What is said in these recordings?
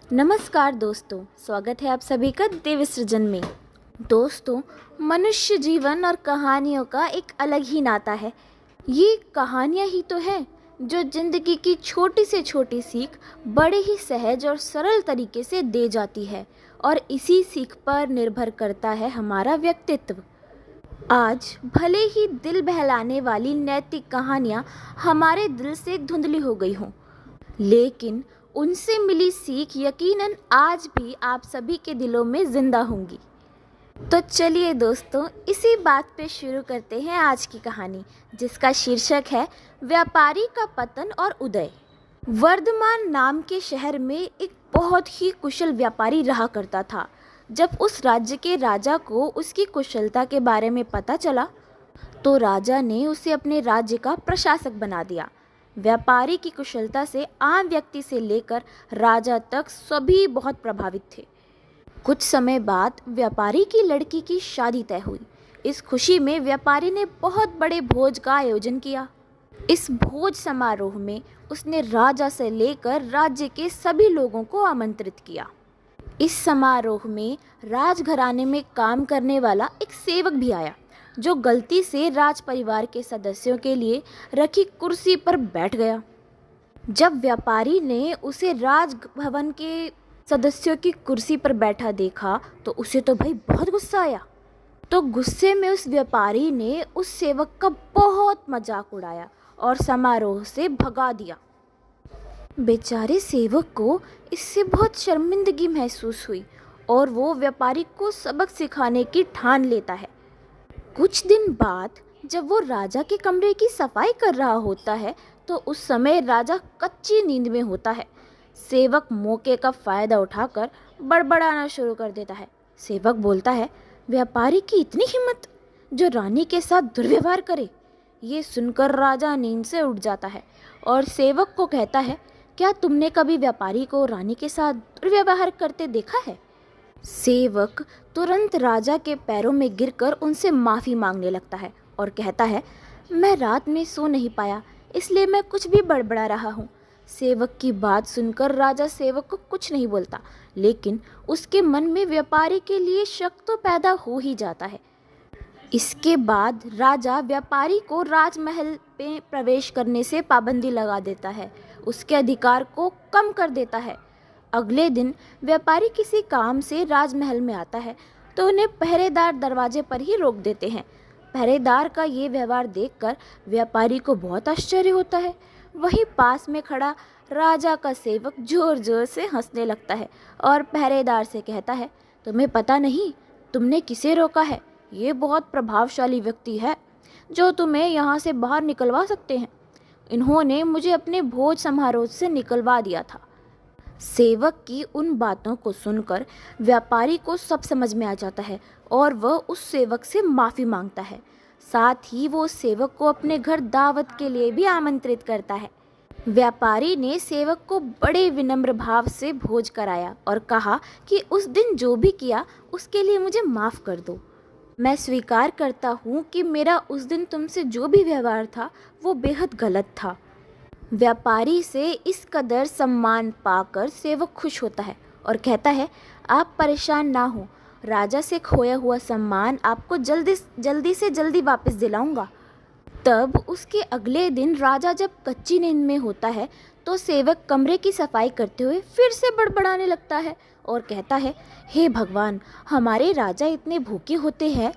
नमस्कार दोस्तों, स्वागत है आप सभी का देव सृजन में। दोस्तों, मनुष्य जीवन और कहानियों का एक अलग ही नाता है। ये कहानियाँ ही तो हैं जो जिंदगी की छोटी से छोटी सीख बड़े ही सहज और सरल तरीके से दे जाती है और इसी सीख पर निर्भर करता है हमारा व्यक्तित्व। आज भले ही दिल बहलाने वाली नैतिक कहानियाँ हमारे दिल से धुंधली हो गई हों, लेकिन उनसे मिली सीख यकीनन आज भी आप सभी के दिलों में जिंदा होंगी। तो चलिए दोस्तों, इसी बात पे शुरू करते हैं आज की कहानी, जिसका शीर्षक है व्यापारी का पतन और उदय। वर्धमान नाम के शहर में एक बहुत ही कुशल व्यापारी रहा करता था। जब उस राज्य के राजा को उसकी कुशलता के बारे में पता चला, तो राजा ने उसे अपने राज्य का प्रशासक बना दिया। व्यापारी की कुशलता से आम व्यक्ति से लेकर राजा तक सभी बहुत प्रभावित थे। कुछ समय बाद व्यापारी की लड़की की शादी तय हुई। इस खुशी में व्यापारी ने बहुत बड़े भोज का आयोजन किया। इस भोज समारोह में उसने राजा से लेकर राज्य के सभी लोगों को आमंत्रित किया। इस समारोह में राजघराने में काम करने वाला एक सेवक भी आया, जो गलती से राज परिवार के सदस्यों के लिए रखी कुर्सी पर बैठ गया। जब व्यापारी ने उसे राजभवन के सदस्यों की कुर्सी पर बैठा देखा, तो उसे तो भाई बहुत गुस्सा आया। तो गुस्से में उस व्यापारी ने उस सेवक का बहुत मजाक उड़ाया और समारोह से भगा दिया। बेचारे सेवक को इससे बहुत शर्मिंदगी महसूस हुई और वो व्यापारी को सबक सिखाने की ठान लेता है। कुछ दिन बाद जब वो राजा के कमरे की सफाई कर रहा होता है, तो उस समय राजा कच्ची नींद में होता है। सेवक मौके का फ़ायदा उठाकर बड़बड़ाना शुरू कर देता है। सेवक बोलता है, व्यापारी की इतनी हिम्मत जो रानी के साथ दुर्व्यवहार करे। ये सुनकर राजा नींद से उठ जाता है और सेवक को कहता है, क्या तुमने कभी व्यापारी को रानी के साथ दुर्व्यवहार करते देखा है? सेवक तुरंत राजा के पैरों में गिरकर उनसे माफ़ी मांगने लगता है और कहता है, मैं रात में सो नहीं पाया, इसलिए मैं कुछ भी बड़बड़ा रहा हूँ। सेवक की बात सुनकर राजा सेवक को कुछ नहीं बोलता, लेकिन उसके मन में व्यापारी के लिए शक तो पैदा हो ही जाता है। इसके बाद राजा व्यापारी को राजमहल में प्रवेश करने से पाबंदी लगा देता है, उसके अधिकार को कम कर देता है। अगले दिन व्यापारी किसी काम से राजमहल में आता है, तो उन्हें पहरेदार दरवाजे पर ही रोक देते हैं। पहरेदार का ये व्यवहार देखकर व्यापारी को बहुत आश्चर्य होता है। वहीं पास में खड़ा राजा का सेवक जोर जोर से हंसने लगता है और पहरेदार से कहता है, तुम्हें पता नहीं तुमने किसे रोका है? ये बहुत प्रभावशाली व्यक्ति है जो तुम्हें यहाँ से बाहर निकलवा सकते हैं। इन्होंने मुझे अपने भोज समारोह से निकलवा दिया था। सेवक की उन बातों को सुनकर व्यापारी को सब समझ में आ जाता है और वह उस सेवक से माफ़ी मांगता है। साथ ही वो उस सेवक को अपने घर दावत के लिए भी आमंत्रित करता है। व्यापारी ने सेवक को बड़े विनम्र भाव से भोज कराया और कहा कि उस दिन जो भी किया उसके लिए मुझे माफ़ कर दो। मैं स्वीकार करता हूँ कि मेरा उस दिन तुमसे जो भी व्यवहार था वो बेहद गलत था। व्यापारी से इस कदर सम्मान पाकर सेवक खुश होता है और कहता है, आप परेशान ना हो, राजा से खोया हुआ सम्मान आपको जल्दी से जल्दी वापस दिलाऊंगा। तब उसके अगले दिन राजा जब कच्ची नींद में होता है, तो सेवक कमरे की सफाई करते हुए फिर से बड़बड़ाने लगता है और कहता है, हे भगवान, हमारे राजा इतने भूखे होते हैं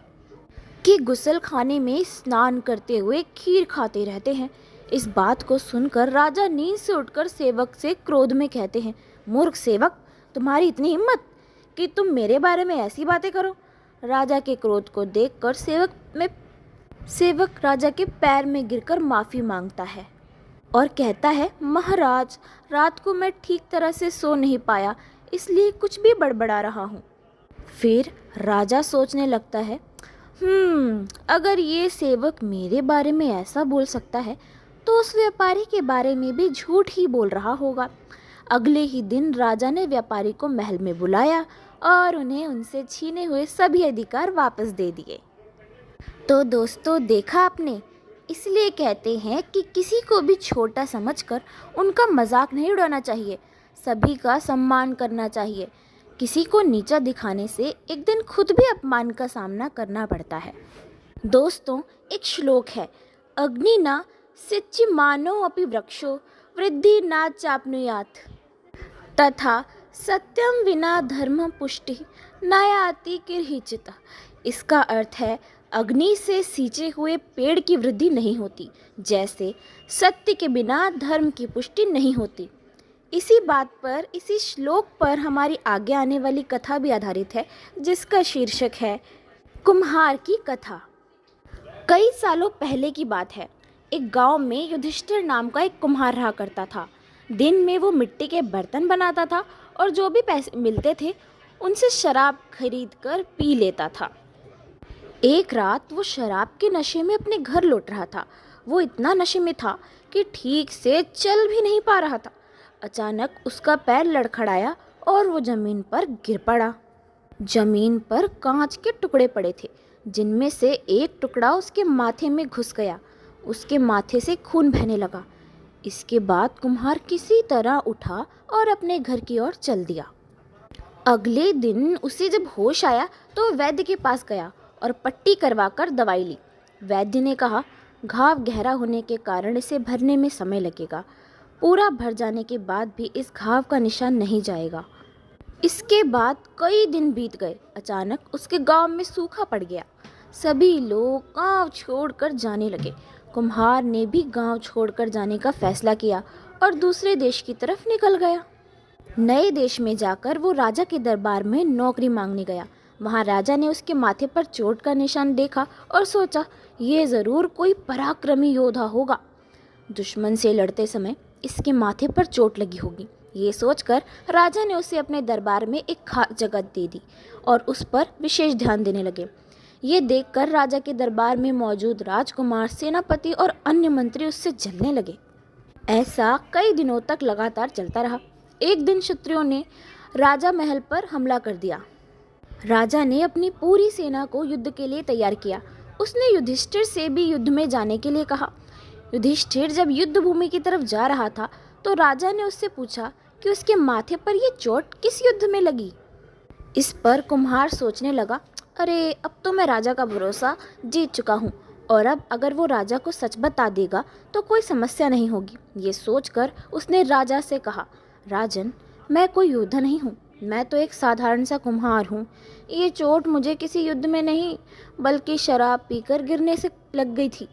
कि गुसल खाने में स्नान करते हुए खीर खाते रहते हैं। इस बात को सुनकर राजा नींद से उठकर सेवक से क्रोध में कहते हैं, मूर्ख सेवक, तुम्हारी इतनी हिम्मत कि तुम मेरे बारे में ऐसी बातें करो। राजा के क्रोध को देखकर सेवक राजा के पैर में गिरकर माफ़ी मांगता है और कहता है, महाराज, रात को मैं ठीक तरह से सो नहीं पाया, इसलिए कुछ भी बड़बड़ा रहा हूँ। फिर राजा सोचने लगता है, अगर ये सेवक मेरे बारे में ऐसा बोल सकता है, तो उस व्यापारी के बारे में भी झूठ ही बोल रहा होगा। अगले ही दिन राजा ने व्यापारी को महल में बुलाया और उन्हें उनसे छीने हुए सभी अधिकार वापस दे दिए। तो दोस्तों, देखा आपने, इसलिए कहते हैं कि किसी को भी छोटा समझकर उनका मजाक नहीं उड़ाना चाहिए। सभी का सम्मान करना चाहिए। किसी को नीचा दिखाने से एक दिन खुद भी अपमान का सामना करना पड़ता है। दोस्तों, एक श्लोक है, अग्नि न सिच्यमानो अपि वृक्षो वृद्धि न चाप्नुयात् तथा सत्यम विना धर्म पुष्टि न याति किरहिचित। इसका अर्थ है, अग्नि से सींचे हुए पेड़ की वृद्धि नहीं होती, जैसे सत्य के बिना धर्म की पुष्टि नहीं होती। इसी बात पर, इसी श्लोक पर हमारी आगे आने वाली कथा भी आधारित है, जिसका शीर्षक है कुम्हार की कथा। कई सालों पहले की बात है। एक गांव में युधिष्ठिर नाम का एक कुम्हार रहा करता था। दिन में वो मिट्टी के बर्तन बनाता था और जो भी पैसे मिलते थे उनसे शराब खरीद कर पी लेता था। एक रात वो शराब के नशे में अपने घर लौट रहा था। वो इतना नशे में था कि ठीक से चल भी नहीं पा रहा था। अचानक उसका पैर लड़खड़ाया और वो जमीन पर गिर पड़ा। जमीन पर कांच के टुकड़े पड़े थे, जिनमें से एक टुकड़ा उसके माथे में घुस गया। उसके माथे से खून बहने लगा। इसके बाद कुम्हार किसी तरह उठा और अपने घर की ओर चल दिया। अगले दिन उसे जब होश आया तो वैद्य के पास गया और पट्टी करवाकर दवाई ली। वैद्य ने कहा, घाव गहरा होने के कारण इसे भरने में समय लगेगा। पूरा भर जाने के बाद भी इस घाव का निशान नहीं जाएगा। इसके बाद कई दिन बीत गए। अचानक उसके गांव में सूखा पड़ गया। सभी लोग गांव छोड़कर जाने लगे। कुम्हार ने भी गांव छोड़कर जाने का फैसला किया और दूसरे देश की तरफ निकल गया। नए देश में जाकर वो राजा के दरबार में नौकरी मांगने गया। वहाँ राजा ने उसके माथे पर चोट का निशान देखा और सोचा, ये ज़रूर कोई पराक्रमी योद्धा होगा। दुश्मन से लड़ते समय इसके माथे पर चोट लगी होगी। ये सोचकर राजा ने उसे अपने दरबार में एक खास जगह दे दी और उस पर विशेष ध्यान देने लगे। ये देखकर राजा के दरबार में मौजूद राजकुमार, सेनापति और अन्य मंत्री उससे जलने लगे। ऐसा कई दिनों तक लगातार चलता रहा। एक दिन शत्रुओं ने राजा महल पर हमला कर दिया। राजा ने अपनी पूरी सेना को युद्ध के लिए तैयार किया। उसने युधिष्ठिर से भी युद्ध में जाने के लिए कहा। युधिष्ठिर जब युद्ध भूमि की तरफ जा रहा था तो राजा ने उससे पूछा कि उसके माथे पर यह चोट किस युद्ध में लगी। इस पर कुम्हार सोचने लगा, अरे अब तो मैं राजा का भरोसा जीत चुका हूँ और अब अगर वो राजा को सच बता देगा तो कोई समस्या नहीं होगी। ये सोचकर उसने राजा से कहा, राजन, मैं कोई योद्धा नहीं हूँ, मैं तो एक साधारण सा कुम्हार हूँ। ये चोट मुझे किसी युद्ध में नहीं बल्कि शराब पीकर गिरने से लग गई थी।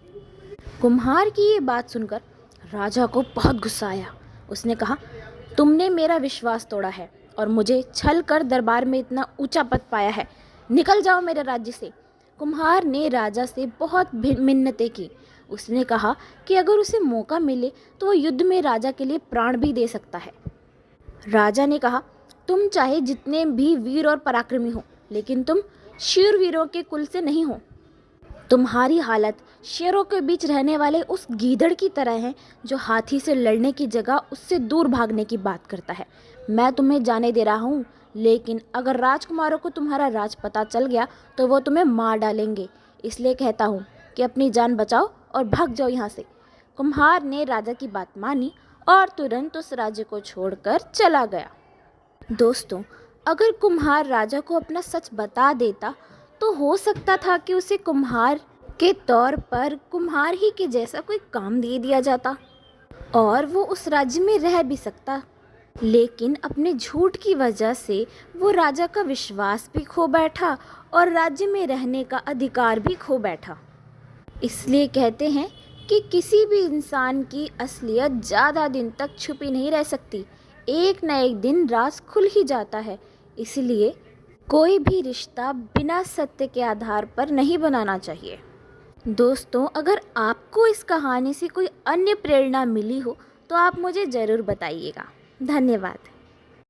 कुम्हार की ये बात सुनकर राजा को बहुत गुस्सा आया। उसने कहा, तुमने मेरा विश्वास तोड़ा है और मुझे छल कर दरबार में इतना ऊंचा पद पाया है। निकल जाओ मेरे राज्य से। कुम्हार ने राजा से बहुत मिन्नतें की। उसने कहा कि अगर उसे मौका मिले तो वो युद्ध में राजा के लिए प्राण भी दे सकता है। राजा ने कहा, तुम चाहे जितने भी वीर और पराक्रमी हो, लेकिन तुम शूरवीरों के कुल से नहीं हो। तुम्हारी हालत शेरों के बीच रहने वाले उस गीदड़ की तरह है जो हाथी से लड़ने की जगह उससे दूर भागने की बात करता है। मैं तुम्हें जाने दे रहा हूँ, लेकिन अगर राजकुमारों को तुम्हारा राज पता चल गया तो वो तुम्हें मार डालेंगे। इसलिए कहता हूँ कि अपनी जान बचाओ और भाग जाओ यहाँ से। कुम्हार ने राजा की बात मानी और तुरंत उस राज्य को छोड़कर चला गया। दोस्तों, अगर कुम्हार राजा को अपना सच बता देता तो हो सकता था कि उसे कुम्हार के तौर पर कुम्हार ही के जैसा कोई काम दे दिया जाता और वो उस राज्य में रह भी सकता। लेकिन अपने झूठ की वजह से वो राजा का विश्वास भी खो बैठा और राज्य में रहने का अधिकार भी खो बैठा। इसलिए कहते हैं कि किसी भी इंसान की असलियत ज़्यादा दिन तक छुपी नहीं रह सकती। एक न एक दिन राज खुल ही जाता है। इसलिए कोई भी रिश्ता बिना सत्य के आधार पर नहीं बनाना चाहिए। दोस्तों, अगर आपको इस कहानी से कोई अन्य प्रेरणा मिली हो तो आप मुझे ज़रूर बताइएगा। धन्यवाद।